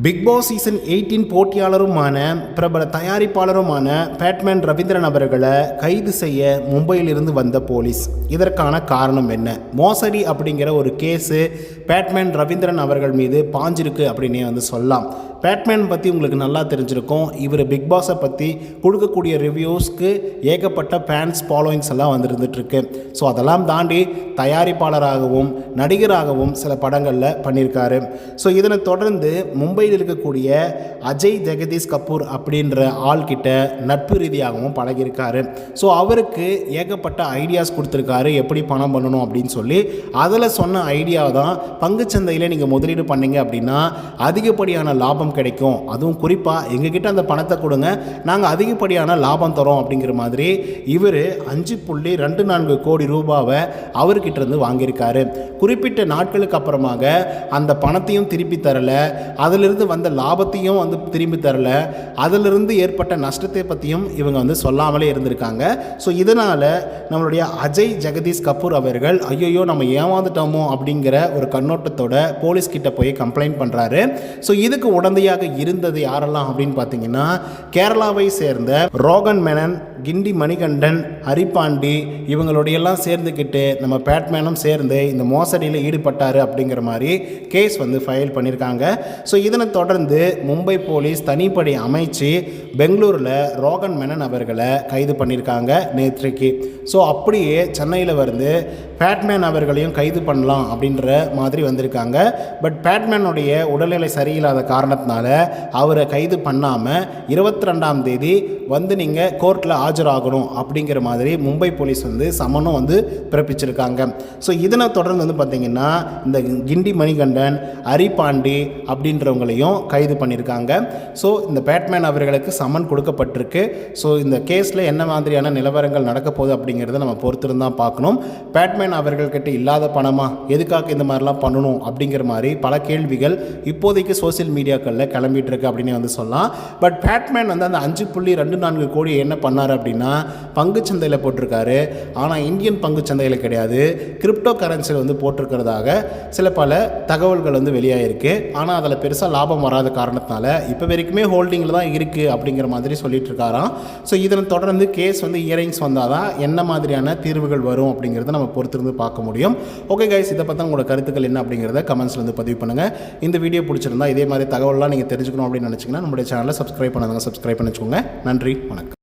Big Boss season 18 போட்டியாளருமான பிரபல தயாரிப்பாளருமான Batman Ravindran அவர்களை கைது செய்ய மும்பையிலிருந்து வந்த போலீஸ். இதற்கான காரணம் என்ன? மோசடி அப்படிங்கிற ஒரு கேஸு பேட்மேன் ரவீந்திரன் அவர்கள் மீது பாஞ்சிருக்கு அப்படின்னே சொல்லலாம். பேட்மேன் பற்றி உங்களுக்கு நல்லா தெரிஞ்சிருக்கும். இவர் பிக் பாஸை பற்றி கொடுக்கக்கூடிய ரிவ்யூஸ்க்கு ஏகப்பட்ட ஃபேன்ஸ் ஃபாலோயிங்ஸ் எல்லாம் வந்துருந்துட்டுருக்கு. ஸோ அதெல்லாம் தாண்டி தயாரிப்பாளராகவும் நடிகராகவும் சில படங்களில் பண்ணியிருக்காரு. ஸோ இதனை தொடர்ந்து மும்பையில் இருக்கக்கூடிய அஜய் ஜெகதீஷ் கபூர் அப்படின்ற ஆள்கிட்ட நட்பு ரீதியாகவும் பழகியிருக்காரு. ஸோ அவருக்கு ஏகப்பட்ட ஐடியாஸ் கொடுத்துருக்காரு எப்படி பணம் பண்ணணும் அப்படின்னு சொல்லி. அதில் சொன்ன ஐடியா தான் பங்குச்சந்தையில் நீங்கள் முதலீடு பண்ணீங்க அப்படின்னா அதிகப்படியான லாபம் கிடைக்கும், அதுவும் குறிப்பாக எங்ககிட்ட அந்த பணத்தை கொடுங்க, நாங்கள் அதிகப்படியான லாபம் தரோம் அப்படிங்கிற மாதிரி இவர் 5.24 கோடி ரூபாவை அவர்கிட்ட இருந்து வாங்கியிருக்காரு. குறிப்பிட்ட நாட்களுக்கு அப்புறமாக அந்த பணத்தையும் திருப்பி தரல, அதிலிருந்து வந்த லாபத்தையும் திரும்பி தரல, அதிலிருந்து ஏற்பட்ட நஷ்டத்தை பற்றியும் இவங்க சொல்லாமலே இருந்திருக்காங்க. ஸோ இதனால் நம்மளுடைய அஜய் ஜெகதீஷ் கபூர் அவர்கள் ஐயோ நம்ம ஏமாந்துட்டோமோ அப்படிங்கிற ஒரு கண்ணோட்டத்தோட போலீஸ்கிட்ட போய் கம்ப்ளைண்ட் பண்ணுறாரு. ஸோ இதுக்கு உடந்தையாக இருந்தது யாரெல்லாம் அப்படின்னு பார்த்தீங்கன்னா, கேரளாவை சேர்ந்த ரோகன் மேனன், கிண்டி மணிகண்டன், ஹரிபாண்டி இவங்களுடையெல்லாம் சேர்ந்துக்கிட்டு நம்ம பேட்மேனும் சேர்ந்து இந்த மோசடியில் ஈடுபட்டார் அப்படிங்கிற மாதிரி கேஸ் ஃபைல் பண்ணியிருக்காங்க. ஸோ இதனை தொடர்ந்து மும்பை போலீஸ் தனிப்படை அமைச்சு பெங்களூரில் ரோகன் மேனன் அவர்களை கைது பண்ணியிருக்காங்க நேற்றைக்கு. ஸோ அப்படியே சென்னையில் பேட்மேன் அவர்களையும் கைது பண்ணலாம் அப்படின்ற மாதிரி வந்திருக்காங்க. பட் பேட்மேனுடைய உடல்நிலை சரியில்லாத காரணத்தினால அவரை கைது பண்ணாமல் 22ஆம் தேதி நீங்கள் கோர்ட்டில் ஆஜராகணும் அப்படிங்கிற மாதிரி மும்பை போலீஸ் சம்மனும் பிறப்பிச்சிருக்காங்க. ஸோ இதனை தொடர்ந்து பார்த்திங்கன்னா இந்த கிண்டி மணிகண்டன், ஹரிபாண்டி அப்படின்றவங்களையும் கைது பண்ணியிருக்காங்க. ஸோ இந்த பேட்மேன் அவர்களுக்கு சம்மன் கொடுக்கப்பட்டிருக்கு. ஸோ இந்த கேஸில் என்ன மாதிரியான நிலவரங்கள் நடக்க போகுது அப்படிங்கிறத நம்ம பொறுத்திருந்தான் பார்க்கணும். பேட்மேன் அவர்கள்கிட்ட இல்லாத பணமா, எதுக்காக இந்த மாதிரிலாம் பண்ணணும் அப்படிங்கிற மாதிரி பல கேள்விகள் இப்போதைக்கு சோசியல் மீடியாக்களில் கிளம்பிட்டு இருக்கு அப்படின்னு சொல்லலாம். பட் பேட்மேன் அந்த 5.24 கோடி என்ன பண்ணார் அப்படின்னா பங்குச்சந்தையில் போட்டிருக்காரு. ஆனால் இந்தியன் பங்குச்சந்தையில் கிடையாது, கிரிப்டோ கரன்சியில் போட்டிருக்கிறதாக சில பல தகவல்கள் வெளியாகிருக்கு. ஆனால் அதில் பெருசாக லாபம் வராத காரணத்தினால இப்போ வரைக்குமே ஹோல்டிங்கில் தான் இருக்குது அப்படிங்கிற மாதிரி சொல்லிட்டு இருக்காராம். ஸோ இதனை தொடர்ந்து கேஸ் ஹியரிங்ஸ் வந்தால் தான் என்ன மாதிரியான தீர்வுகள் வரும் அப்படிங்கிறத நம்ம பொறுத்திருந்து பார்க்க முடியும். ஓகே கைஸ், இதை பற்றி உங்களோட கருத்துக்கள் என்ன அப்படிங்கிறத கமெண்ட்ஸில் பதிவு பண்ணுங்கள். இந்த வீடியோ பிடிச்சிருந்தா இதே மாதிரி தகவல்லாம் நீங்கள் தெரிஞ்சுக்கணும் அப்படின்னு நினச்சிங்கன்னா நம்மளுடைய சேனலை சப்ஸ்கிரைப் பண்ணாதவங்க சப்ஸ்கிரைப் பண்ணிச்சுக்கோங்க. நன்றி, வணக்கம்.